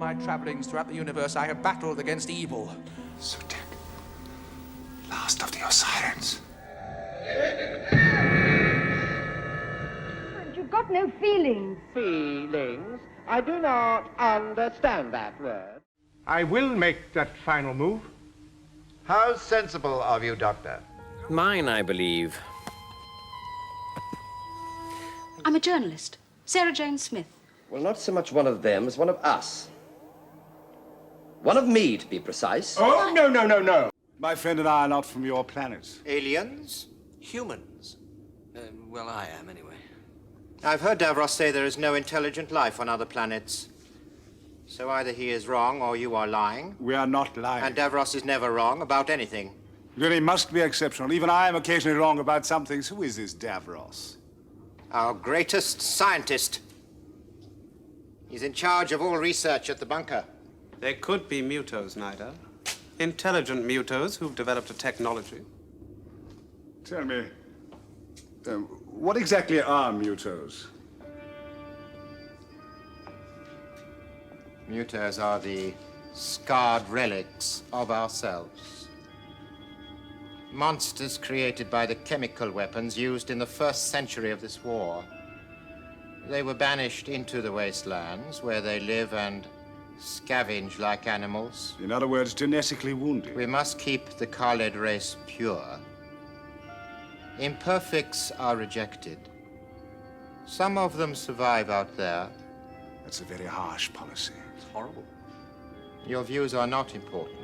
my travellings throughout the universe, I have battled against evil. Sutek, last of the Osirans. And you've got no feelings. Feelings? I do not understand that word. I will make that final move. How sensible of you, Doctor. Mine, I believe. I'm a journalist, Sarah Jane Smith. Well, not so much one of them as one of us. One of me, to be precise. Oh, no. My friend and I are not from your planet. Aliens? Humans. Well, I am, anyway. I've heard Davros say there is no intelligent life on other planets. So either he is wrong or you are lying. We are not lying. And Davros is never wrong about anything. You really must be exceptional. Even I am occasionally wrong about some things. Who is this Davros? Our greatest scientist. He's in charge of all research at the bunker. There could be mutos, Nida. Intelligent mutos who've developed a technology. Tell me, what exactly are mutos? Mutos are the scarred relics of ourselves. Monsters created by the chemical weapons used in the first century of this war. They were banished into the wastelands where they live and scavenge like animals. In other words, genetically wounded. We must keep the Khaled race pure. Imperfects are rejected. Some of them survive out there. That's a very harsh policy. It's horrible. Your views are not important.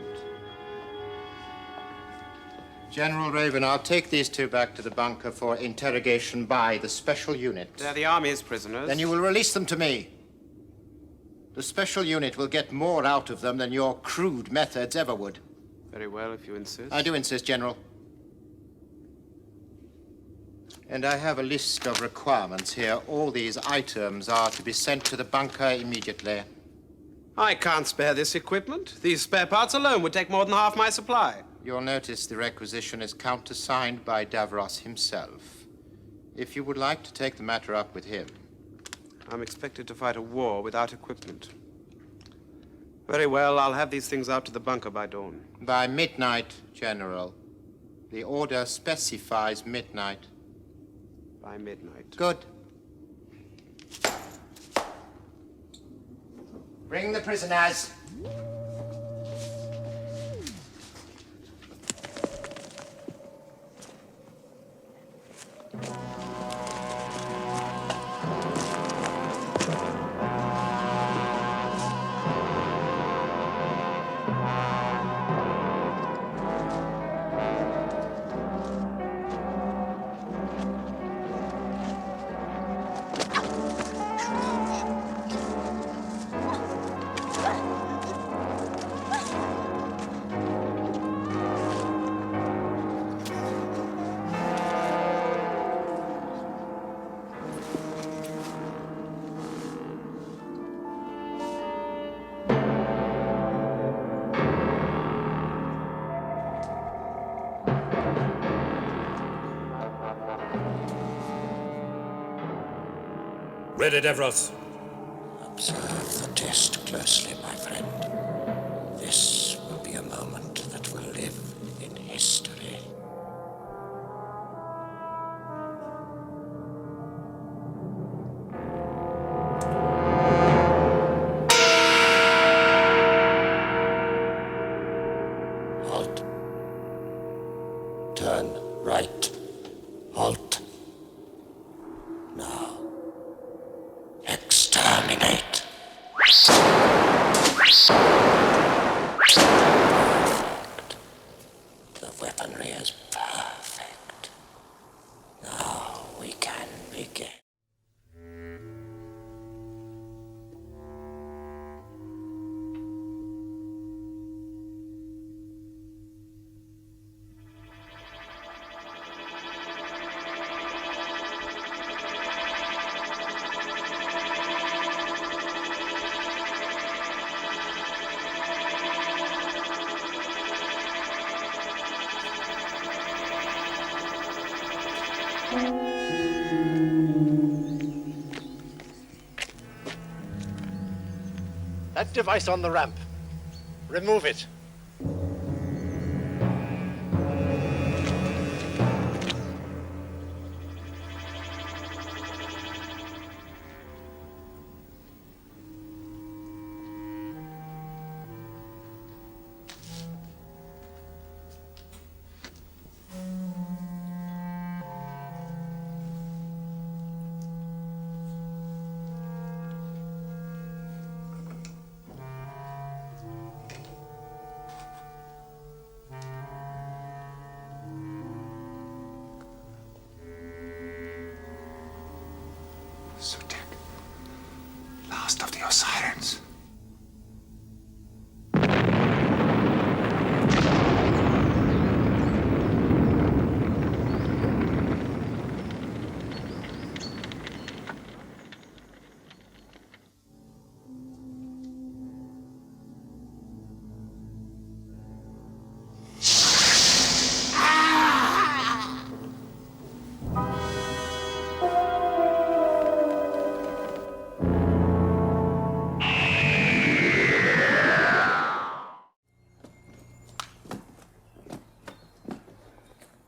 General Raven, I'll take these two back to the bunker for interrogation by the special unit. They're the Army's prisoners. Then you will release them to me. The special unit will get more out of them than your crude methods ever would. Very well, if you insist. I do insist, General. And I have a list of requirements here. All these items are to be sent to the bunker immediately. I can't spare this equipment. These spare parts alone would take more than half my supply. You'll notice the requisition is countersigned by Davros himself. If you would like to take the matter up with him. I'm expected to fight a war without equipment. Very well, I'll have these things out to the bunker by dawn. By midnight, General. The order specifies midnight. By midnight. Good. Bring the prisoners. Ready, Davros. Observe the test closely, my friend. This will be a moment that will live in history. Halt. Turn right. Halt. Now. Exterminate. Perfect. The weaponry is perfect. Now we can begin. That device on the ramp. Remove it. Sutek, last of the Osirans.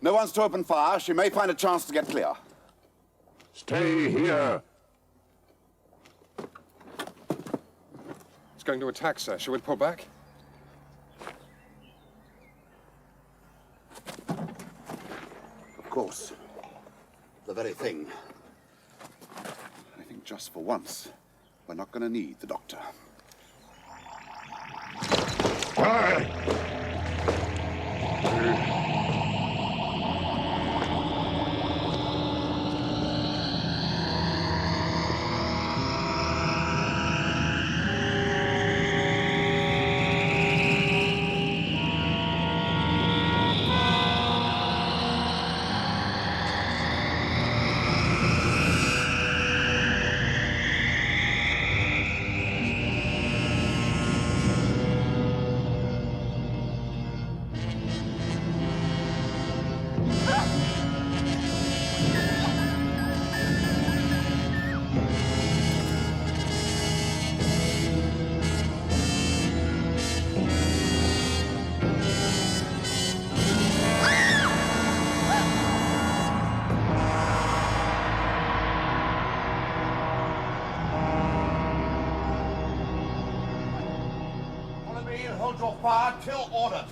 No one's to open fire. She may find a chance to get clear. Stay here. It's going to attack, sir. Shall we pull back? Of course. The very thing. I think just for once, we're not going to need the doctor. Hold your fire till ordered.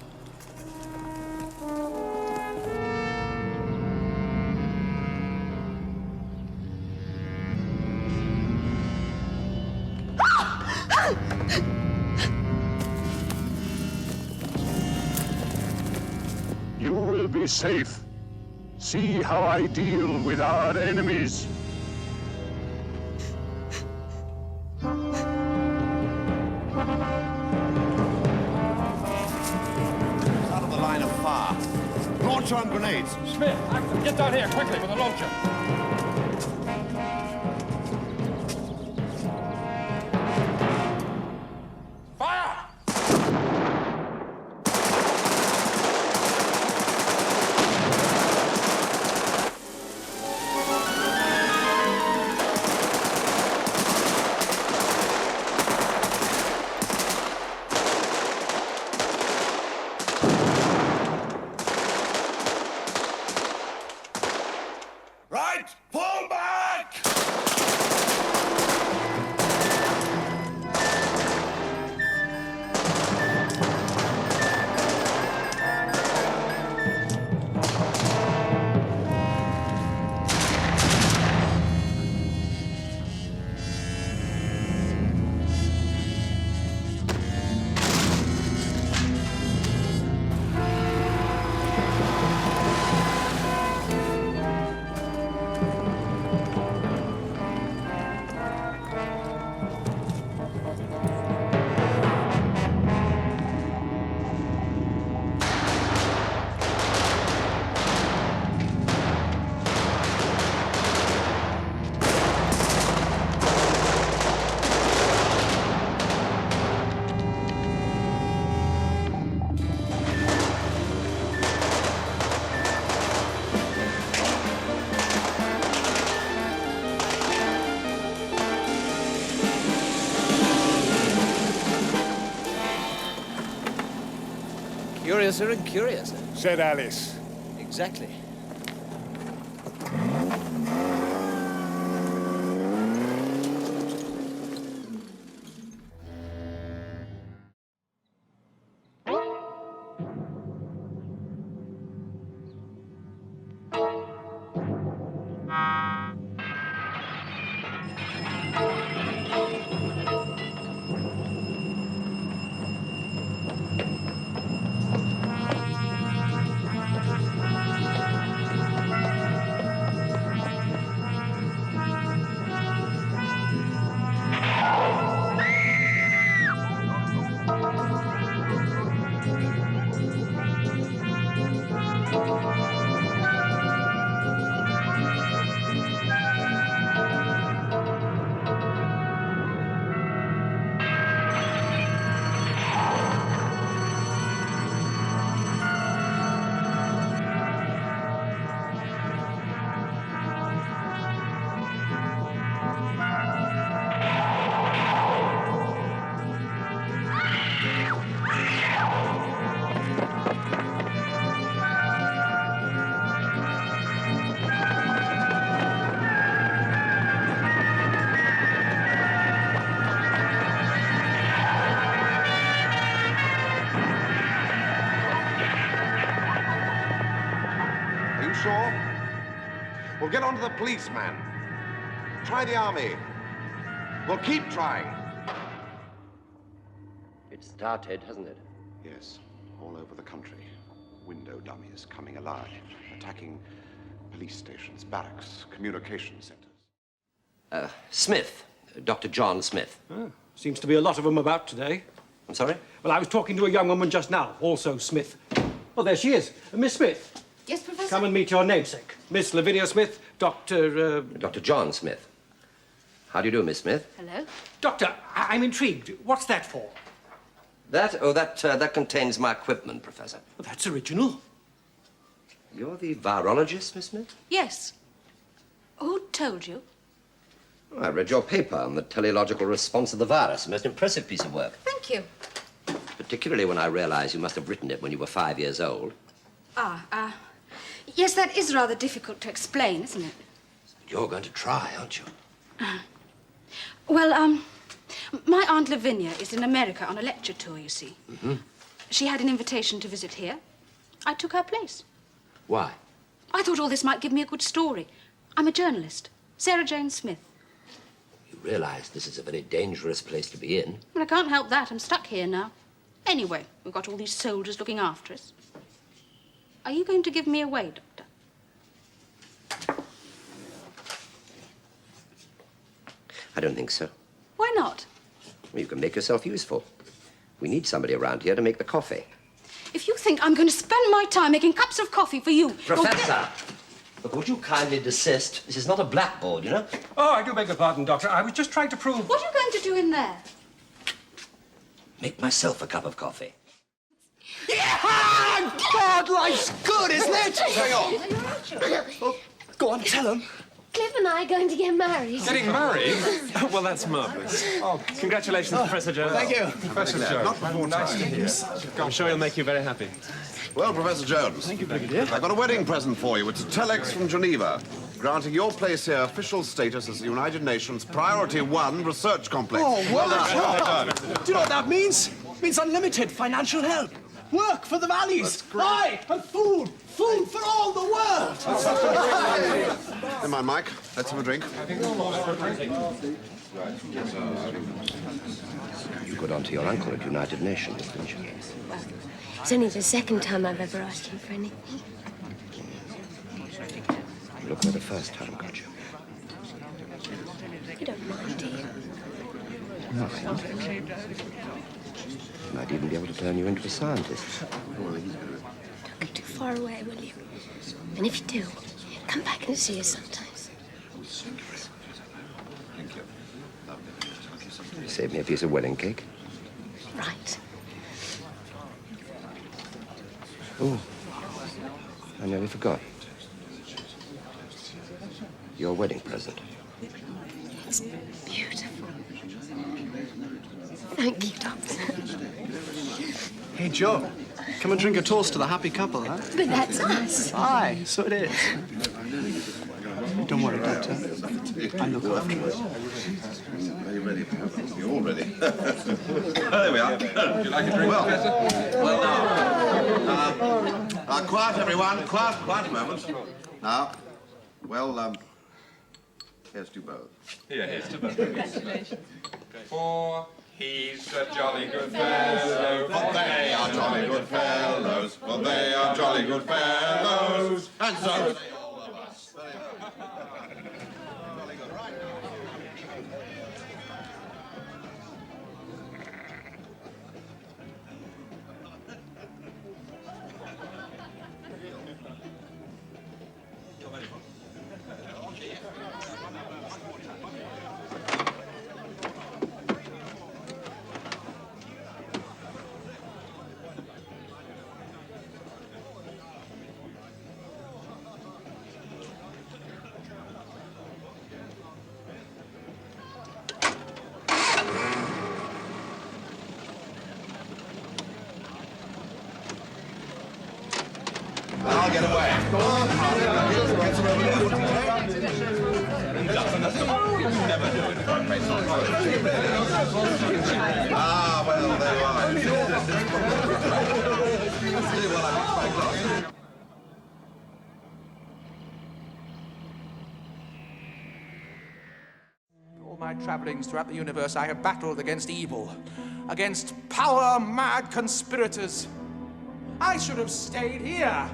You will be safe. See how I deal with our enemies. Launch on grenades. Smith, Axel, get down here quickly with a launcher. Fire! Right, pull! Curiouser and curiouser. Said Alice. Exactly. Are you sure? We'll get on to the policeman. Try the army. We'll keep trying. It started, hasn't it? Yes, all over the country. Window dummies coming alive, attacking police stations, barracks, communication centers. Smith. Dr. John Smith. Seems to be a lot of them about today. I'm sorry? Well, I was talking to a young woman just now, also Smith. Oh, there she is. Miss Smith. Yes, Professor? Come and meet your namesake. Miss Lavinia Smith, Dr. Dr. John Smith. How do you do, Miss Smith? Hello? Doctor, I'm intrigued. What's that for? That? Oh, that contains my equipment, Professor. Well, that's original. You're the virologist, Miss Smith? Yes. Who told you? Oh, I read your paper on the teleological response of the virus. A most impressive piece of work. Thank you. Particularly when I realized you must have written it when you were 5 years old. Yes, that is rather difficult to explain, isn't it? You're going to try, aren't you? Well, my Aunt Lavinia is in America on a lecture tour, you see. Mm-hmm. She had an invitation to visit here. I took her place. Why? I thought all this might give me a good story. I'm a journalist, Sarah Jane Smith. You realize this is a very dangerous place to be in. Well, I can't help that. I'm stuck here now. Anyway, we've got all these soldiers looking after us. Are you going to give me away, Doctor? I don't think so. Why not? Well, you can make yourself useful. We need somebody around here to make the coffee. If you think I'm going to spend my time making cups of coffee for you... Professor! Look, would you kindly desist? This is not a blackboard, you know? Oh, I do beg your pardon, Doctor. I was just trying to prove... What are you going to do in there? Make myself a cup of coffee. Yeah! God, life's good, isn't it? Hang on. Oh, go on, tell him. Cliff and I are going to get married. Getting married? Well, that's marvellous. Oh, congratulations, Professor Jones. Thank you. Professor Yeah, Jones. not before Nice time. to hear. I'm sure he'll make you very happy. Well, Professor Jones. Thank you, Brigadier. I've got a wedding present for you. It's a telex from Geneva, granting your place here official status as the United Nations Priority 1 Research Complex. Oh, well done. done. Do you know what that means? It means unlimited financial help. Work for the valleys. Aye, and food. Food for all the world. Never mind, Mike. Let's have a drink. You got on to your uncle at United Nations, didn't you? Well, it's only the second time I've ever asked him for anything. You looked there the first time, got you? You don't mind, do you? Nothing. Might even be able to turn you into a scientist. Don't go too far away, will you? And if you do, come back and see us sometimes. You saved me a piece of wedding cake. Right. Oh, I nearly forgot. Your wedding present. It's beautiful. Thank you, Doctor. Hey, Joe. Come and drink a toast to the happy couple, huh? But that's us. Aye, so it is. Don't worry, Doctor. I'll look after us. Are you ready? You're all ready. There we are. Would you like a drink, Professor? Well, now, quiet, everyone. Quiet a moment. Now, well, here's to both. Yeah, here's to both. For he's a jolly good fellow. For they are jolly good fellows. For they are jolly good fellows. And so say all of us. I'll get away. Ah, well, there you are. All my travellings throughout the universe, I have battled against evil, against power-mad conspirators. I should have stayed here.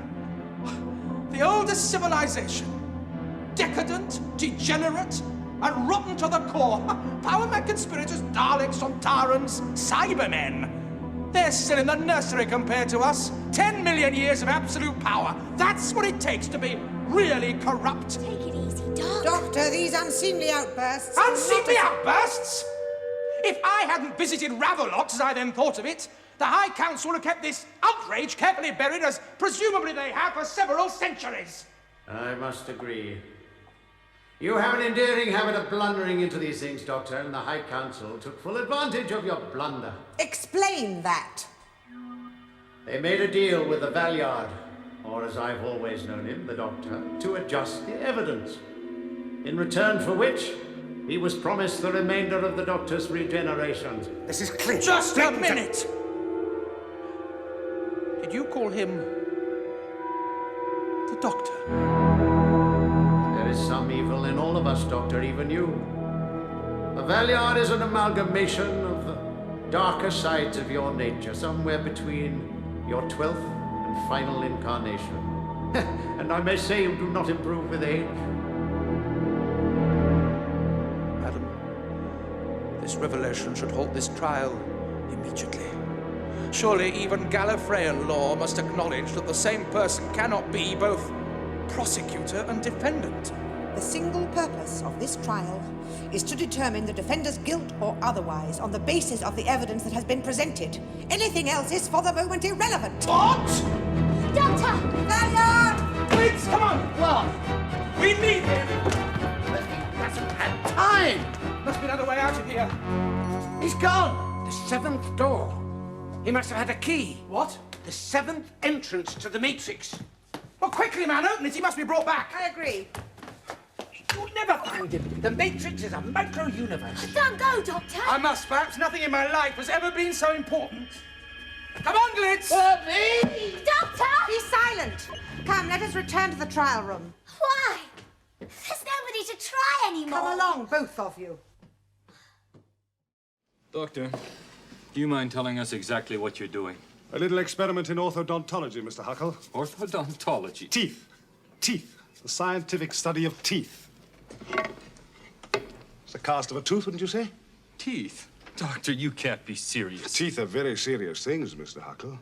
The oldest civilization. Decadent, degenerate, and rotten to the core. Power-mad conspirators, Daleks, Sontarans, Cybermen. They're still in the nursery compared to us. 10 million years of absolute power. That's what it takes to be really corrupt. Take it easy, Doc. Doctor, these unseemly outbursts... Unseemly outbursts? If I hadn't visited Ravelox, as I then thought of it, the High Council would have kept this outrage carefully buried, as presumably they have for several centuries. I must agree. You have an endearing habit of blundering into these things, Doctor, and the High Council took full advantage of your blunder. Explain that. They made a deal with the Valeyard, or as I've always known him, the Doctor, to adjust the evidence. In return for which, he was promised the remainder of the Doctor's regenerations. This is clear. Just a minute! Did you call him the Doctor? There is some evil in all of us, Doctor, even you. The Valeyard is an amalgamation of the darker sides of your nature, somewhere between your 12th and final incarnation. And I may say you do not improve with age. Madam, this revelation should halt this trial immediately. Surely even Gallifreyan law must acknowledge that the same person cannot be both prosecutor and defendant. The single purpose of this trial is to determine the defender's guilt or otherwise on the basis of the evidence that has been presented. Anything else is for the moment irrelevant. What? Doctor! Valeyard! Please, come on! What? We need him! But he hasn't had time! Must be another way out of here. He's gone! The 7th door. He must have had a key. What? The 7th entrance to the Matrix. Well, quickly, man, open it. He must be brought back. I agree. You'll never find him. The Matrix is a micro-universe. Don't go, Doctor. I must. Perhaps nothing in my life has ever been so important. Come on, Glitz! Me? Doctor! Be silent. Come, let us return to the trial room. Why? There's nobody to try anymore. Come along, both of you. Doctor, do you mind telling us exactly what you're doing? A little experiment in orthodontology, Mr. Huckle. Orthodontology? Teeth. Teeth. The scientific study of teeth. It's the cast of a tooth, wouldn't you say? Teeth? Doctor, you can't be serious. Teeth are very serious things, Mr. Huckle.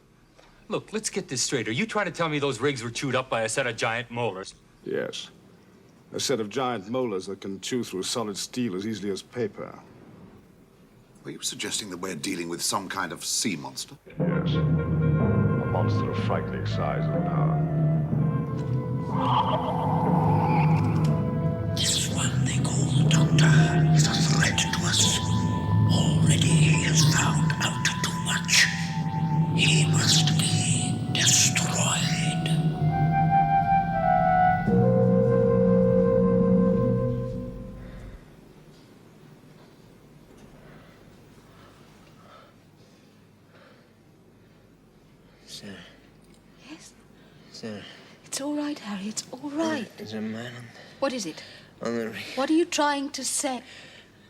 Look, let's get this straight. Are you trying to tell me those rigs were chewed up by a set of giant molars? Yes. A set of giant molars that can chew through solid steel as easily as paper. Were you suggesting that we're dealing with some kind of sea monster? Yes. A monster of frightening size and power. This one they call the Doctor is a threat to us. Already he has found out too much. He must be Sarah. Yes? Sarah. It's all right, Harry. It's all right. There's a man What is it? on the ring. What are you trying to say?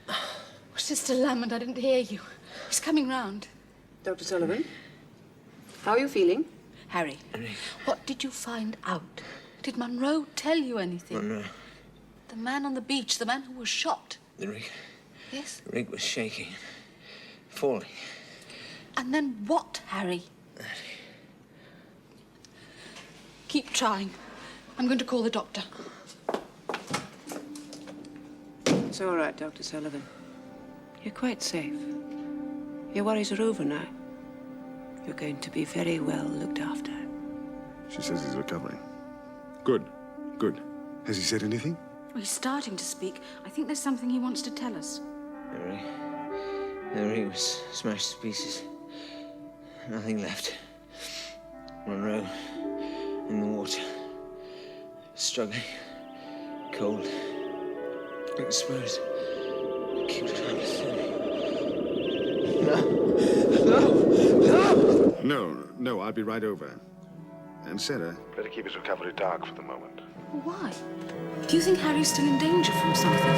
Oh, Sister Lamond, I didn't hear you. He's coming round. Dr. Sullivan, how are you feeling? Harry, what did you find out? Did Monroe tell you anything? Monroe. The man on the beach, the man who was shot. The rig. Yes? The rig was shaking. Falling. And then what, Harry? Keep trying. I'm going to call the doctor. It's all right, Dr. Sullivan. You're quite safe. Your worries are over now. You're going to be very well looked after. She says he's recovering. Good, good. Has he said anything? Well, he's starting to speak. I think there's something he wants to tell us. The rig was smashed to pieces. Nothing left. Monroe in the water. Struggling. Cold. Exposed. Keep trying to tell me. No, I'll be right over. And Sarah... Better keep his recovery dark for the moment. Why? Do you think Harry's still in danger from something?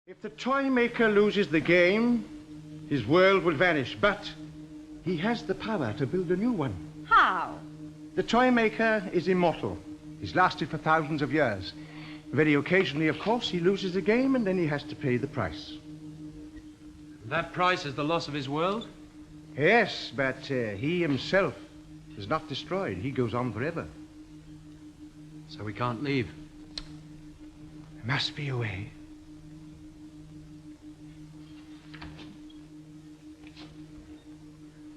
If the Toymaker loses the game, his world will vanish, but he has the power to build a new one. How? The Toymaker is immortal. He's lasted for thousands of years. Very occasionally, of course, he loses the game and then he has to pay the price. That price is the loss of his world? Yes, but he himself is not destroyed. He goes on forever. So we can't leave. There must be a way.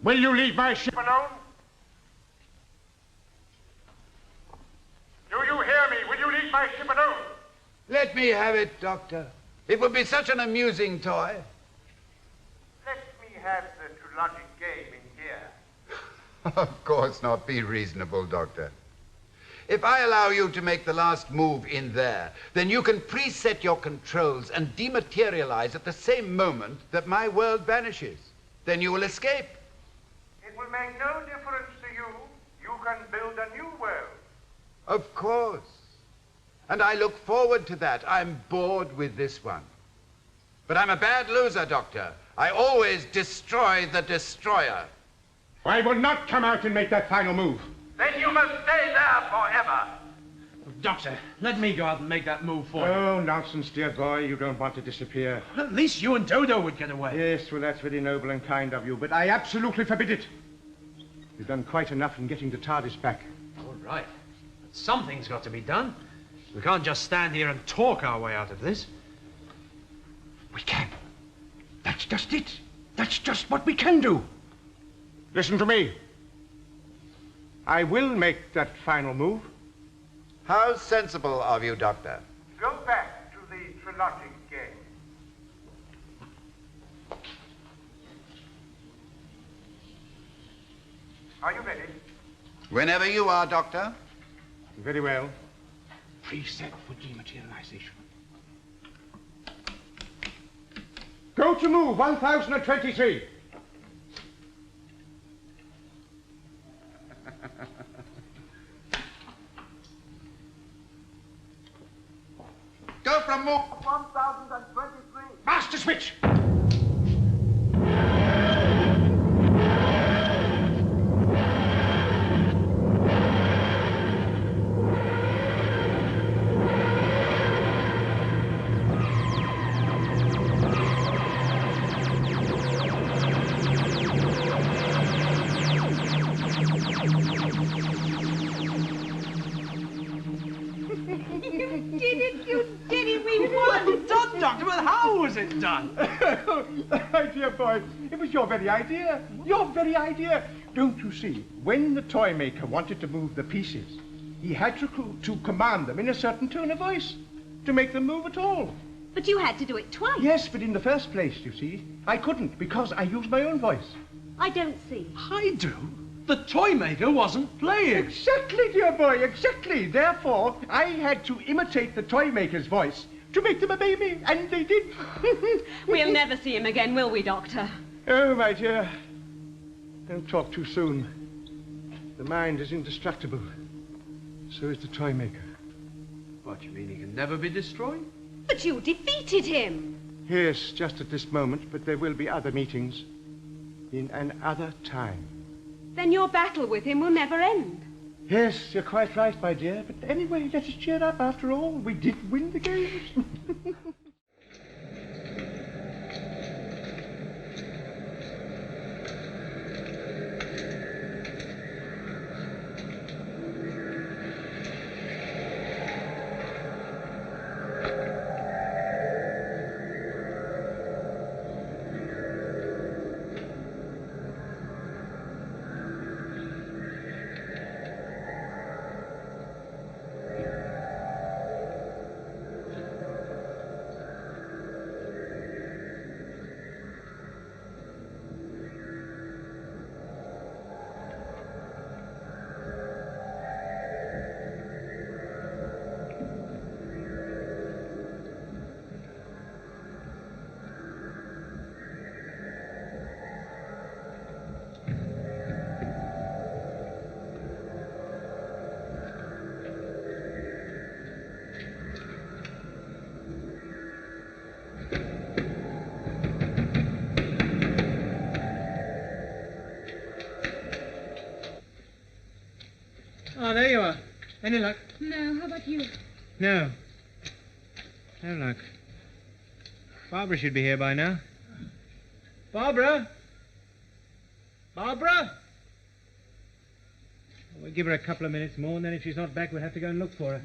Will you leave my ship alone? Do you hear me? Will you leave my ship alone? Let me have it, Doctor. It would be such an amusing toy. Let me have the Trulogic game in here. Of course not. Be reasonable, Doctor. If I allow you to make the last move in there, then you can preset your controls and dematerialize at the same moment that my world vanishes. Then you will escape. It will make no difference to you. You can build a new world. Of course. And I look forward to that. I'm bored with this one. But I'm a bad loser, Doctor. I always destroy the destroyer. I will not come out and make that final move. Then you must stay there forever. Doctor, let me go out and make that move for you. Oh, nonsense, dear boy. You don't want to disappear. Well, at least you and Dodo would get away. Yes, well, that's very noble and kind of you, but I absolutely forbid it. You've done quite enough in getting the TARDIS back. All right. But something's got to be done. We can't just stand here and talk our way out of this. We can. That's just it. That's just what we can do. Listen to me. I will make that final move. How sensible of you, Doctor. Go back to the Trilogic game. Are you ready? Whenever you are, Doctor. Very well. Preset for dematerialization. Go to move 1023. Go from move 1023. Master switch. Done. My dear boy, it was your very idea. Your very idea. Don't you see? When the Toymaker wanted to move the pieces, he had to command them in a certain tone of voice to make them move at all. But you had to do it twice. Yes, but in the first place, you see, I couldn't because I used my own voice. I don't see. I do. The Toymaker wasn't playing. Exactly, dear boy, exactly. Therefore, I had to imitate the Toymaker's voice to make them obey me, and they did. We'll never see him again, will we, Doctor? Oh, my dear. Don't talk too soon. The mind is indestructible. So is the Toymaker. What, you mean he can never be destroyed? But you defeated him. Yes, just at this moment, but there will be other meetings. In another time. Then your battle with him will never end. Yes, you're quite right, my dear. But anyway, let us cheer up. After all, we did win the games. Oh, there you are. Any luck? No, how about you? No. No luck. Barbara should be here by now. Barbara? Barbara? We'll give her a couple of minutes more, and then if she's not back, we'll have to go and look for her.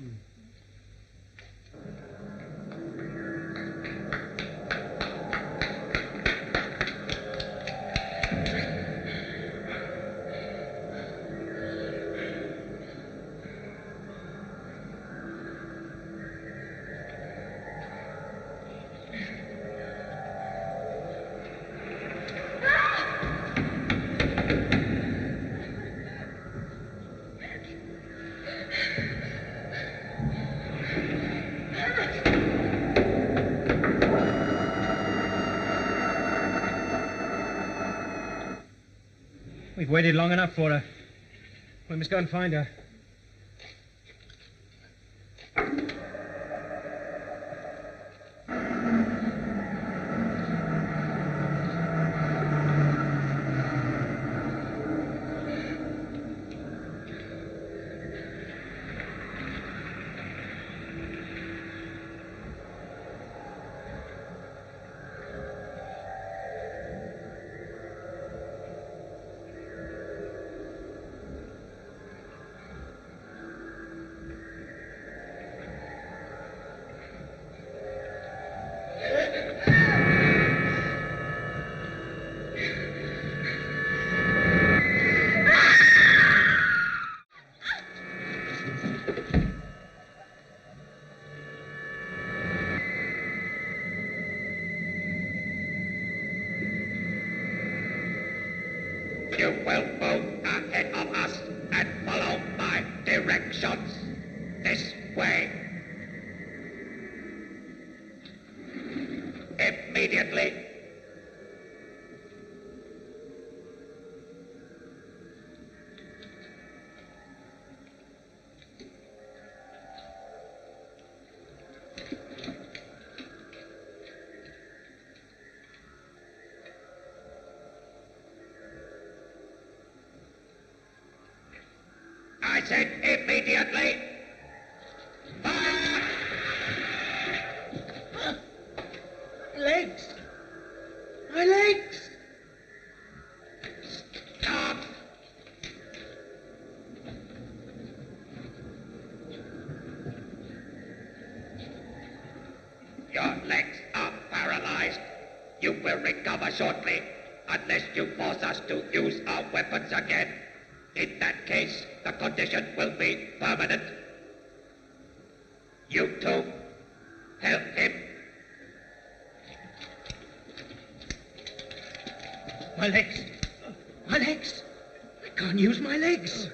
We've waited long enough for her. We must go and find her. You will move ahead of us and follow my directions. This way. Immediately. I said immediately. Legs! My legs! Stop! Your legs are paralyzed. You will recover shortly, unless you force us to use our weapons again. In that case, the condition will be permanent. You two, help him. My legs! My legs! I can't use my legs!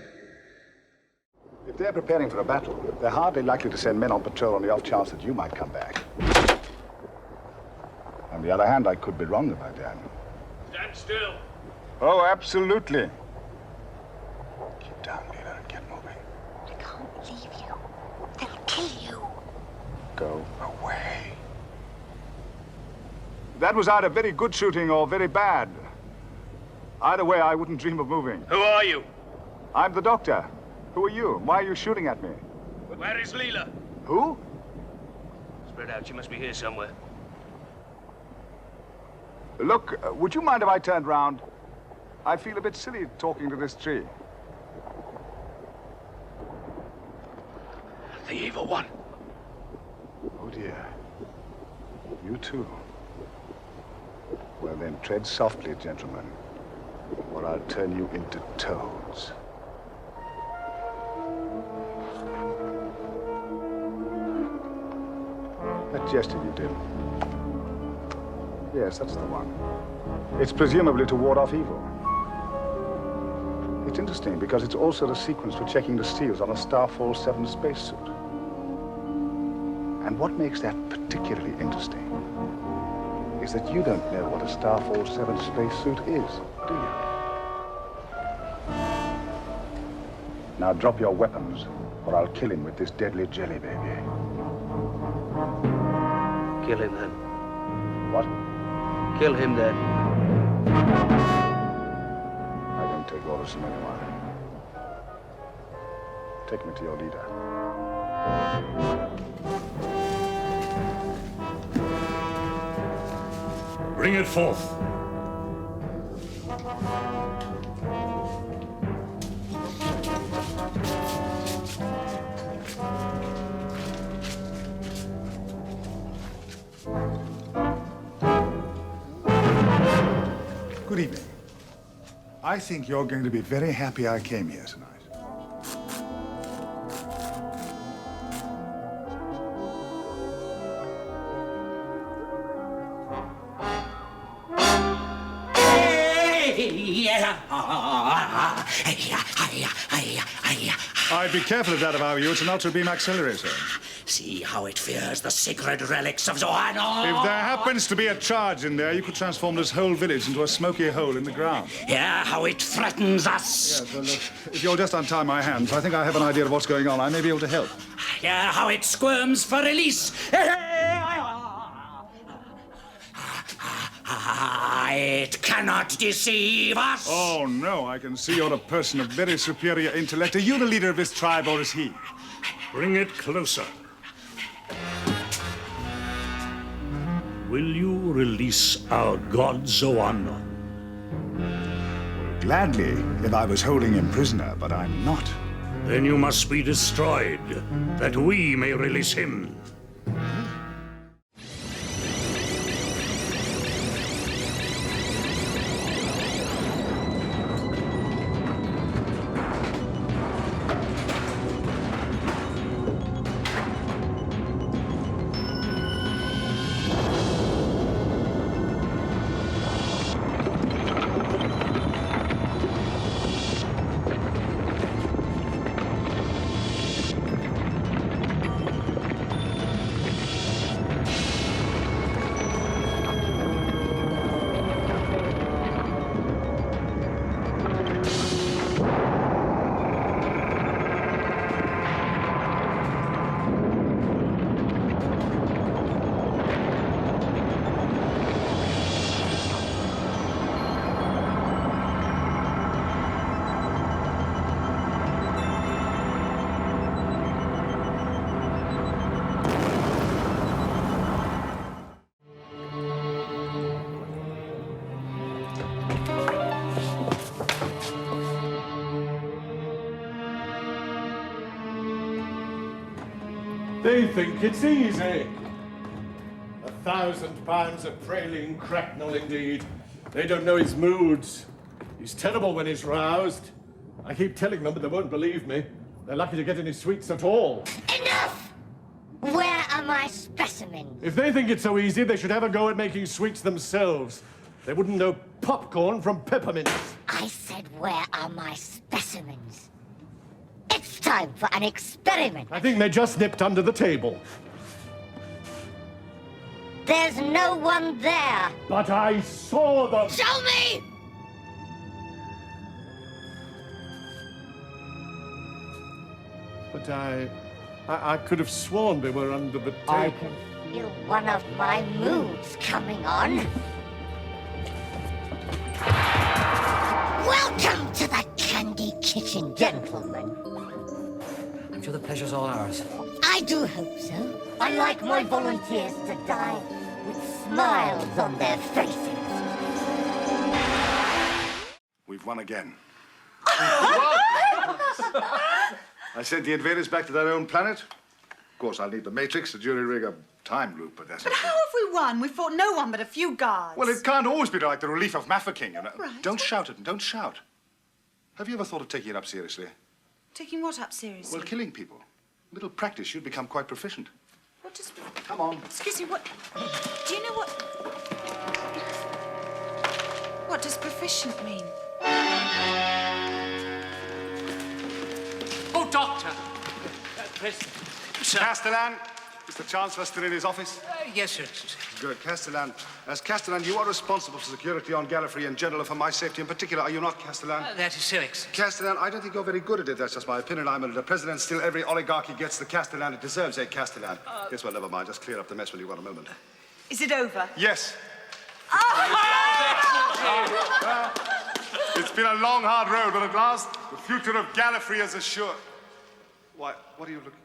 If they're preparing for a battle, they're hardly likely to send men on patrol on the off chance that you might come back. On the other hand, I could be wrong about that. Stand still. Oh, absolutely. Keep down, Leela, and get moving. I can't leave you. They'll kill you. Go away. That was either very good shooting or very bad. Either way, I wouldn't dream of moving. Who are you? I'm the doctor. Who are you? Why are you shooting at me? Where is Leela? Who? Spread out. She must be here somewhere. Look, would you mind if I turned round? I feel a bit silly talking to this tree. The evil one. Oh, dear. You too. Well, then, tread softly, gentlemen, or I'll turn you into toads. That gesture you did. Yes, that's the one. It's presumably to ward off evil. It's interesting because it's also the sequence for checking the seals on a Starfall 7 spacesuit. And what makes that particularly interesting is that you don't know what a Starfall 7 spacesuit is, do you? Now drop your weapons, or I'll kill him with this deadly jelly baby. Kill him then. What? Kill him then. I don't take orders from anyone. Take me to your leader. Bring it forth. Good evening. I think you're going to be very happy I came here tonight. I'd be careful of that if I were you. It's an ultra-beam accelerator. See how it fears the sacred relics of Zoan. If there happens to be a charge in there, you could transform this whole village into a smoky hole in the ground. Yeah, how it threatens us. Yes, well, look, if you'll just untie my hands, I think I have an idea of what's going on. I may be able to help. Yeah, how it squirms for release. It cannot deceive us. Oh, no, I can see you're a person of very superior intellect. Are you the leader of this tribe, or is he? Bring it closer. Will you release our god Zoan? Gladly, if I was holding him prisoner, but I'm not. Then you must be destroyed, that we may release him. They think it's easy. 1,000 pounds of praline cracknel indeed. They don't know his moods. He's terrible when he's roused. I keep telling them, but they won't believe me. They're lucky to get any sweets at all. Enough! Where are my specimens? If they think it's so easy, they should have a go at making sweets themselves. They wouldn't know popcorn from peppermints. I said, where are my specimens? It's time for an experiment. I think they just nipped under the table. There's no one there. But I saw them. Show me! But I could have sworn they were under the table. I can feel one of my moves coming on. Welcome to the Candy Kitchen, gentlemen. I'm sure the pleasure's all ours. I do hope so. I like my volunteers to die with smiles on their faces. We've won again. I sent the invaders back to their own planet. Of course, I'll need the Matrix, the jury rig, a time loop, but that's... But how have we won? We fought no one but a few guards. Well, it can't always be like the relief of Mafeking, you know. Right. Don't shout it, and don't shout. Have you ever thought of taking it up seriously? Taking what up seriously? Well, killing people. A little practice, you'd become quite proficient. What does... Come on. Excuse me, what... Do you know what... What does proficient mean? Oh, Doctor! Castellan, is the Chancellor still in his office? Yes, sir. Good. Castellan. As Castellan, you are responsible for security on Gallifrey in general, and for my safety in particular, are you not, Castellan? That is so, Excellence. Castellan, I don't think you're very good at it. That's just my opinion. I'm a president. Still, every oligarchy gets the Castellan it deserves, eh, Castellan? Yes, well, never mind. Just clear up the mess when you've got a moment. Is it over? Yes. It's been a long, hard road, but at last, the future of Gallifrey is assured. Why, what are you looking...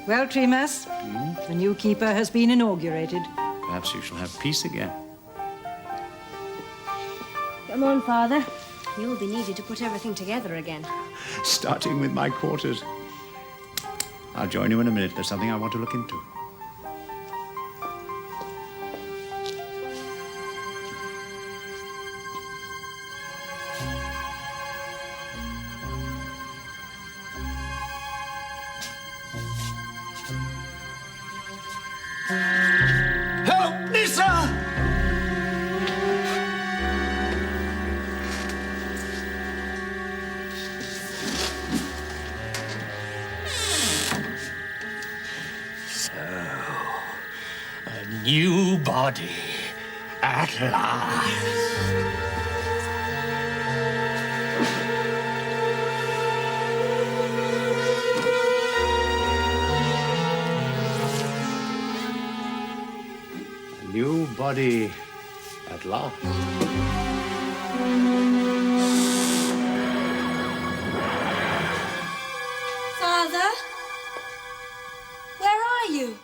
Well, Tremas, the new keeper has been inaugurated. Perhaps you shall have peace again. Come on, Father. You'll be needed to put everything together again. Starting with my quarters. I'll join you in a minute. There's something I want to look into. Help me, sir! New body, at last. A new body, at last. Father? Where are you?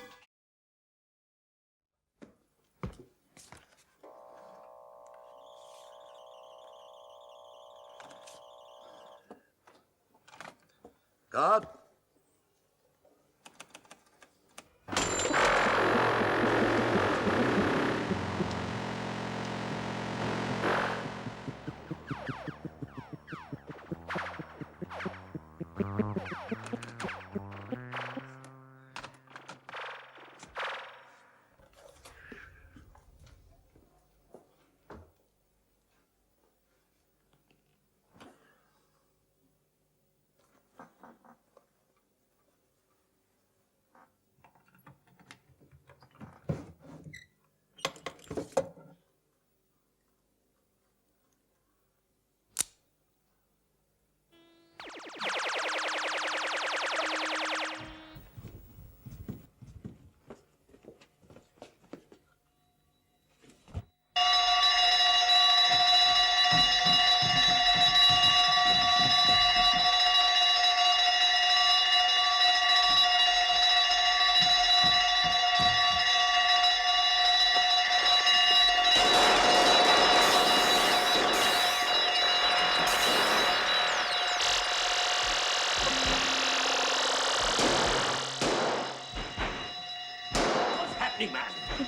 Guard.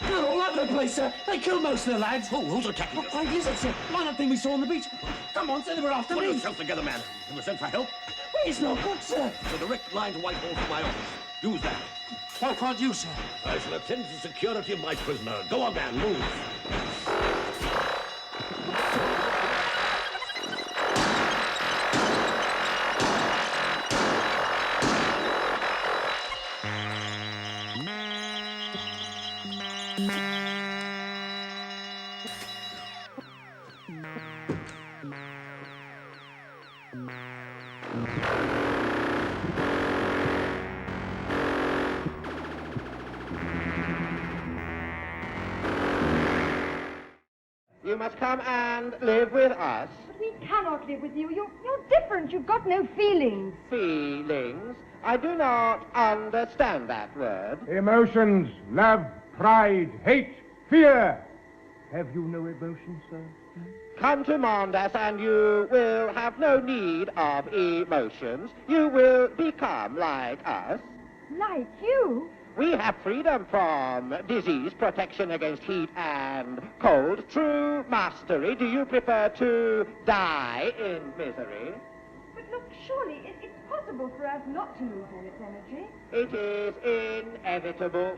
They're all over the place, sir. They killed most of the lads. Who's attacking us? Why, listen, sir. Line up thing we saw on the beach. Come on, sir, they were after Put me. yourself together, man. You were sent for help. It's not good, sir. The direct line to Whitehall from my office. Use that. Why can't you, sir? I shall attend to the security of my prisoner. Go on, man, move. You must come and live with us. But we cannot live with you. You're different. You've got no feelings. Feelings? I do not understand that word. Emotions, love, pride, hate, fear. Have you no emotions, sir? Come to Mondas and you will have no need of emotions. You will become like us. Like you? We have freedom from disease, protection against heat and cold, true mastery. Do you prefer to die in misery? But look, surely it's possible for us not to lose all its energy. It is inevitable.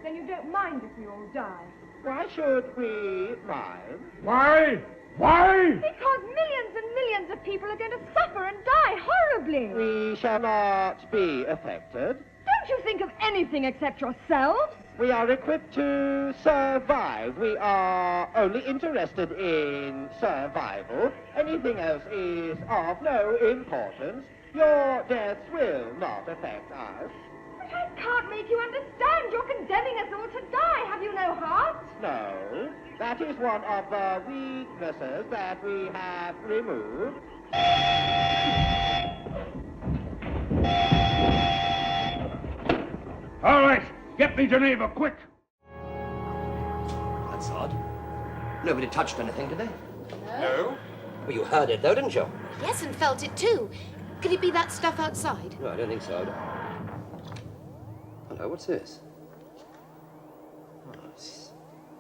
Then you don't mind if we all die? Why should we mind? Why? Why? Because millions and millions of people are going to suffer and die horribly. We shall not be affected. Don't you think of anything except yourselves? We are equipped to survive. We are only interested in survival. Anything else is of no importance. Your deaths will not affect us. But I can't make you understand. You're condemning us all to die. Have you no heart? No. That is one of the weaknesses that we have removed. All right, get me Geneva, quick! That's odd. Nobody touched anything, did they? No. Well, you heard it, though, didn't you? Yes, and felt it too. Could it be that stuff outside? No, I don't think so. Hello, what's this? Oh,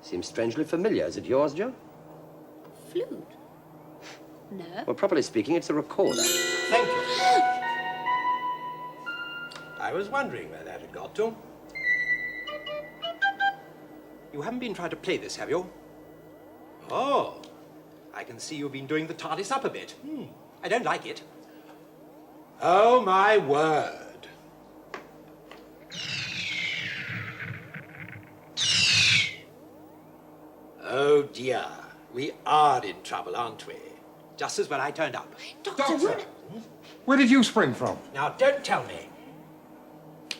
seems strangely familiar. Is it yours, Joe? Flute? No. Well, properly speaking, it's a recorder. Thank you. I was wondering where that had got to. You haven't been trying to play this, have you? Oh, I can see you've been doing the TARDIS up a bit. I don't like it. Oh, my word. Oh, dear. We are in trouble, aren't we? Just as when I turned up. Doctor! Where did you spring from? Now, don't tell me.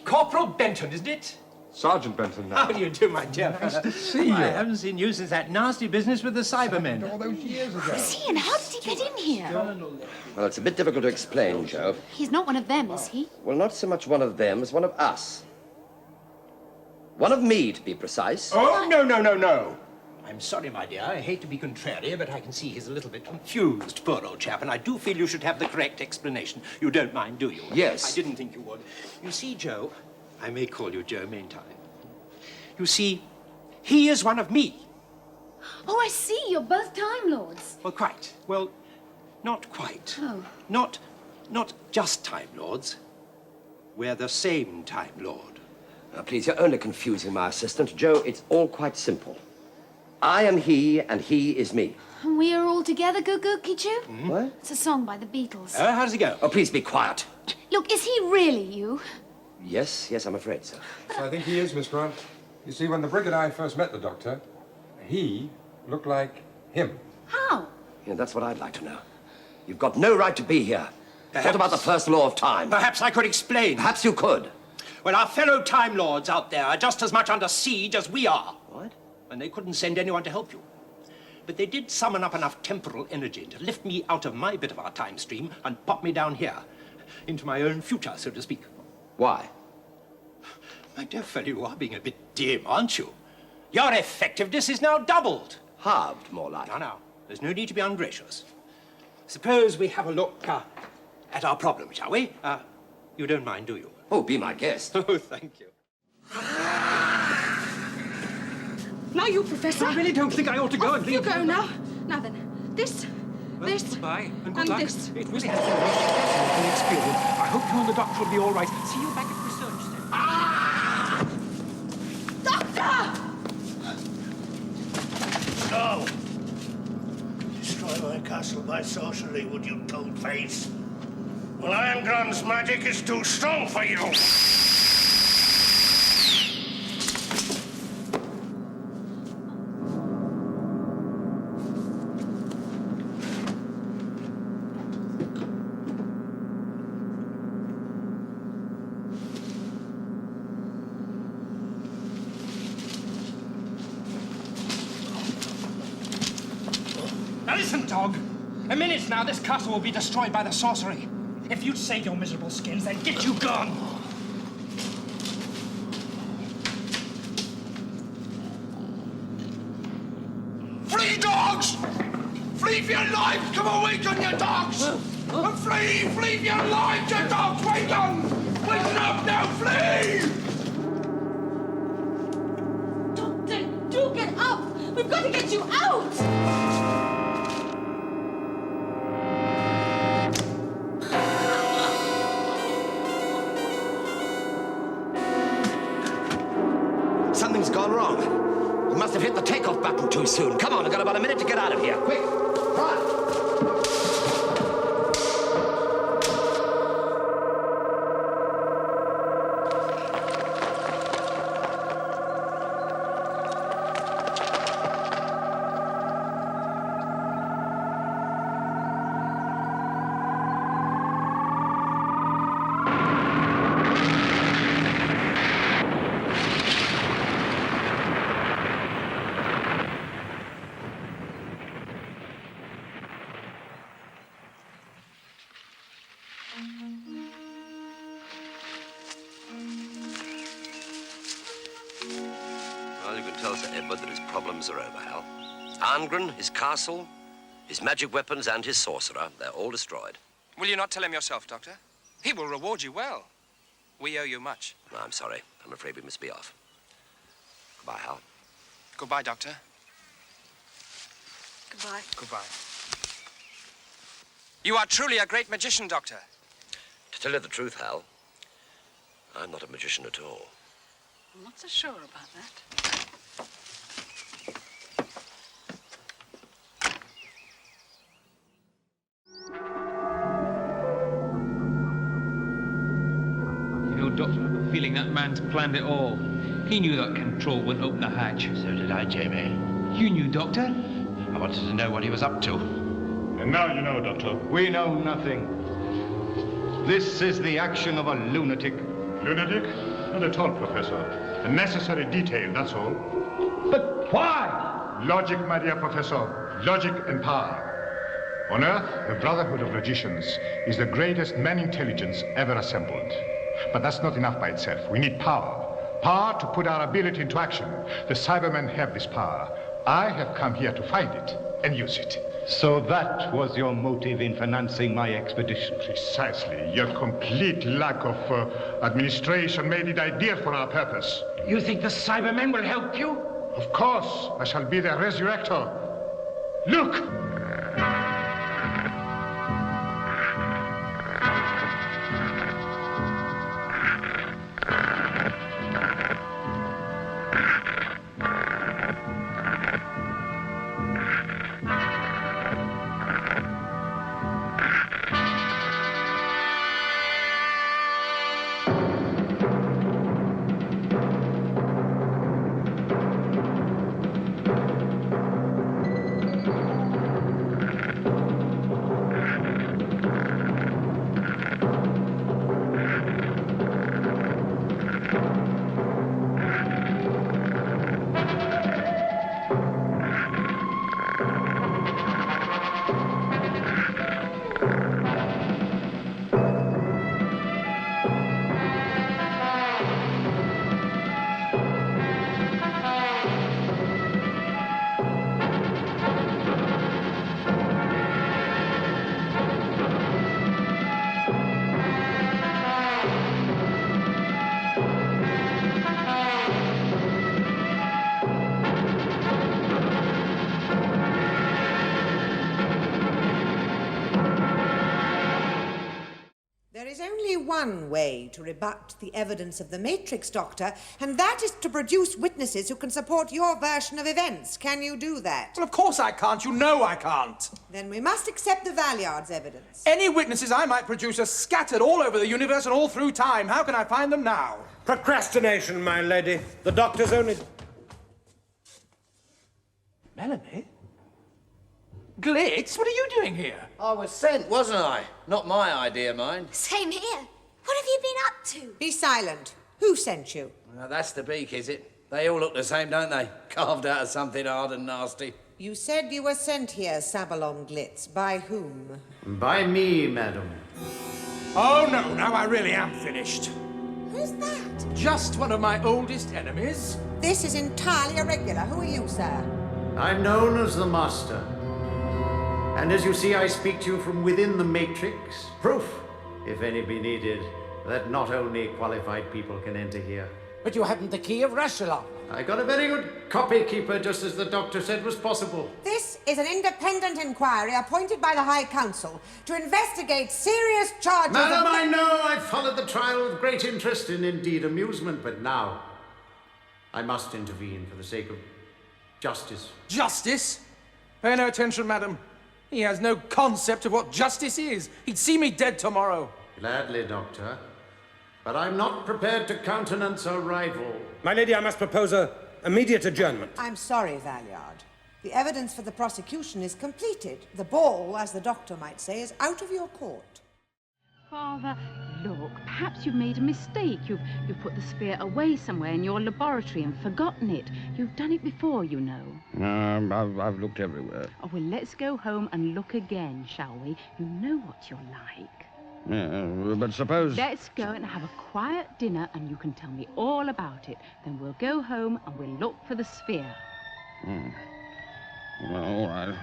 Corporal Benton, isn't it? Sergeant Benton now. How do you do, my dear Nice fellow? to see you. I haven't seen you since that nasty business with the Cybermen. All those years ago. Is he, and how did he get in here? Well, it's a bit difficult to explain, Joe. He's not one of them, is he? Well, not so much one of them as one of us. One of me, to be precise. Oh, no. I'm sorry, my dear. I hate to be contrary, but I can see he's a little bit confused, poor old chap, and I do feel you should have the correct explanation. You don't mind, do you? Yes. I didn't think you would. You see, Joe, I may call you Joe Maintime. You see, he is one of me. Oh, I see. You're both Time Lords. Well, quite. Well, not quite. Oh. Not just Time Lords. We're the same Time Lord. Now, please, you're only confusing my assistant. Joe, it's all quite simple. I am he, and he is me. And we are all together, Goo Goo Kichu? What? It's a song by the Beatles. How does it go? Oh, please be quiet. Look, is he really you? Yes, I'm afraid so. I think he is, Miss Grant. You see, when the Brig and I first met the Doctor, he looked like him. How? Yeah, that's what I'd like to know. You've got no right to be here. What about the first law of time? Perhaps I could explain. Perhaps you could. Well, our fellow Time Lords out there are just as much under siege as we are. What? And they couldn't send anyone to help you. But they did summon up enough temporal energy to lift me out of my bit of our time stream and pop me down here, into my own future, so to speak. Why? My dear fellow, you are being a bit dim, aren't you? Your effectiveness is now doubled. Halved, more like. No. There's no need to be ungracious. Suppose we have a look at our problem, shall we? You don't mind, do you? Oh, be my guest. Oh, thank you. Now you, Professor. I really don't think I ought to go and leave You go now. Now then, this, this, Goodbye, and good and luck. this. It was an fascinating experience. I hope you and the doctor will be all right. See you back at research center. Doctor! No! Destroy my castle by sorcery, would you, toad-face? Well, Iron Grand's magic is too strong for you! listen, dog. In minutes now, this castle will be destroyed by the sorcery. If you'd save your miserable skins, then get you gone. Flee, dogs! Flee for your lives! Come on, wait on your dogs! And flee! Flee for your lives, you dogs! Wait on! Listen up now, flee! Doctor, do get up! We've got to get you out! Something's gone wrong. We must have hit the takeoff button too soon. Come on, I've got about a minute to get out of here. Quick, run! Well, you can tell Sir Edward that his problems are over, Hal. Arngren, his castle, his magic weapons, and his sorcerer, they're all destroyed. Will you not tell him yourself, Doctor? He will reward you well. We owe you much. No, I'm sorry. I'm afraid we must be off. Goodbye, Hal. Goodbye, Doctor. Goodbye. Goodbye. You are truly a great magician, Doctor. To tell you the truth, Hal, I'm not a magician at all. I'm not so sure about that. You know, Doctor, I have a feeling that man's planned it all. He knew that control wouldn't open the hatch. So did I, Jamie. You knew, Doctor? I wanted to know what he was up to. And now you know, Doctor. We know nothing. This is the action of a lunatic. Lunatic? Not at all, Professor. A necessary detail, that's all. But why? Logic, my dear Professor. Logic and power. On Earth, the Brotherhood of Logicians is the greatest man-intelligence ever assembled. But that's not enough by itself. We need power. Power to put our ability into action. The Cybermen have this power. I have come here to find it and use it. So that was your motive in financing my expedition? Precisely. Your complete lack of administration made it ideal for our purpose. You think the Cybermen will help you? Of course. I shall be their resurrector. Look! One way to rebut the evidence of the Matrix, Doctor, and that is to produce witnesses who can support your version of events. Can you do that? Well, of course I can't. You know I can't. Then we must accept the Valeyard's evidence. Any witnesses I might produce are scattered all over the universe and all through time. How can I find them now? Procrastination, my lady. The doctor's only... Melanie? Glitz, what are you doing here? I was sent, wasn't I? Not my idea, mind. Same here. What have you been up to? Be silent. Who sent you? Well, that's the beak, is it? They all look the same, don't they? Carved out of something hard and nasty. You said you were sent here, Sabalom Glitz. By whom? By me, madam. Oh, no, now I really am finished. Who's that? Just one of my oldest enemies. This is entirely irregular. Who are you, sir? I'm known as the Master. And as you see, I speak to you from within the Matrix. Proof, if any be needed, that not only qualified people can enter here. But you haven't the key of Rashalon. I got a very good copy keeper, just as the doctor said was possible. This is an independent inquiry appointed by the High Council to investigate serious charges Madam, I know I've followed the trial with great interest and indeed amusement, but now I must intervene for the sake of justice. Justice? Pay no attention, madam. He has no concept of what justice is. He'd see me dead tomorrow. Gladly, Doctor. But I'm not prepared to countenance a rival. My lady, I must propose a immediate adjournment. I'm sorry, Valliard. The evidence for the prosecution is completed. The ball, as the doctor might say, is out of your court. Father, look, perhaps you've made a mistake. You've put the sphere away somewhere in your laboratory and forgotten it. You've done it before, you know. I've looked everywhere. Oh, well, let's go home and look again, shall we? You know what you're like. But suppose... Let's go and have a quiet dinner and you can tell me all about it. Then we'll go home and we'll look for the sphere. Well, all right.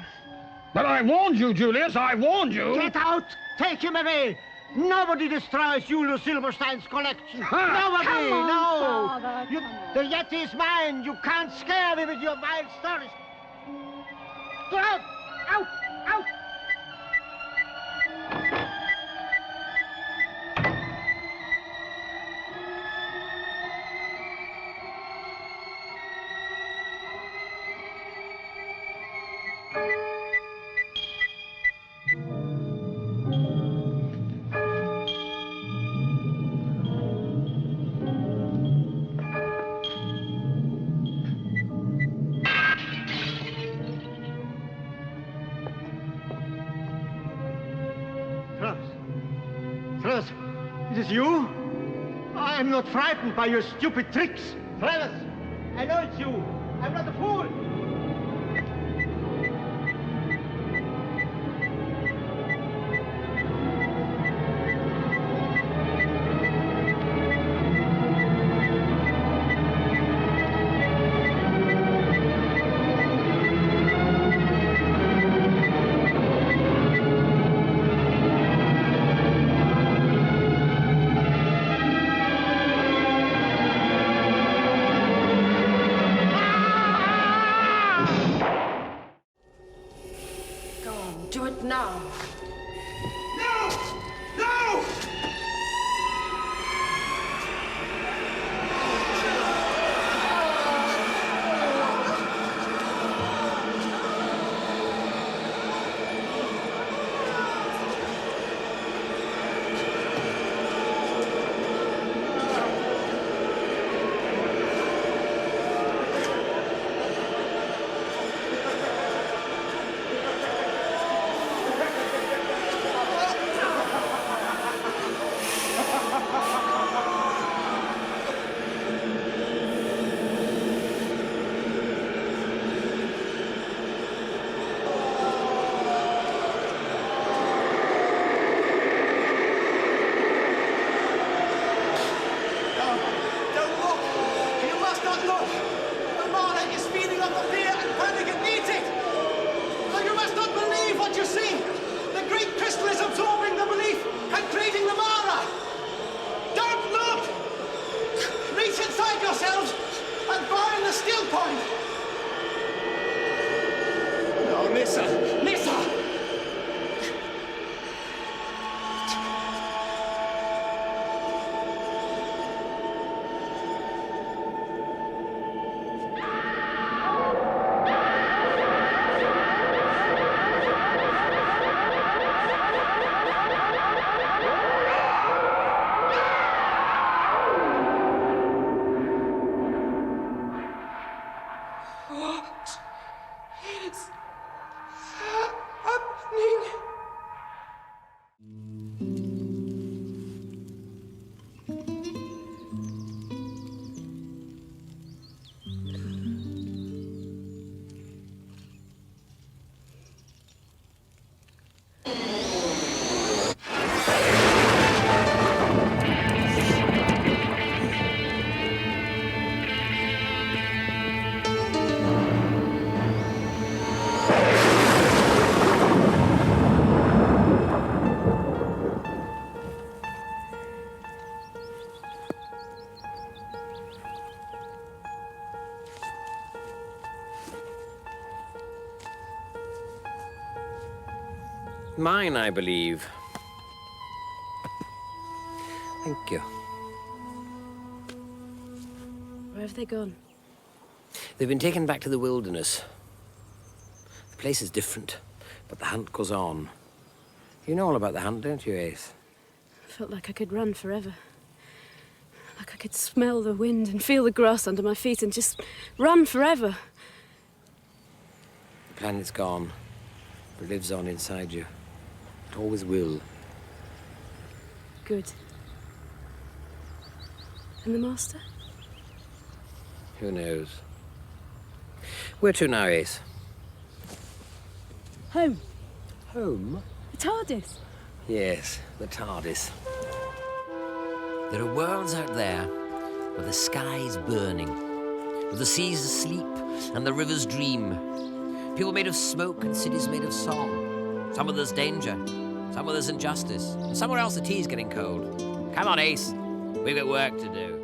But I warned you, Julius, I warned you! Get out! Take him away! Nobody destroys Julius Silberstein's collection! Nobody! Come on, no! Father, You, the Yeti is mine! You can't scare me with your wild stories! Go out! Out! Out! Travis, it is you? I am not frightened by your stupid tricks. Travis, I know it's you. I'm not a fool. mine, I believe. Thank you. Where have they gone? They've been taken back to the wilderness. The place is different, but the hunt goes on. You know all about the hunt, don't you, Ace? I felt like I could run forever. Like I could smell the wind and feel the grass under my feet and just run forever. The planet's gone, but it lives on inside you. It always will. Good. And the Master? Who knows? Where to now, Ace? Home. Home? The TARDIS. Yes, the TARDIS. There are worlds out there where the sky's burning, where the sea's asleep and the rivers dream. People made of smoke and cities made of song. Some of there's danger, some of there's injustice, and somewhere else the tea's getting cold. Come on, Ace. We've got work to do.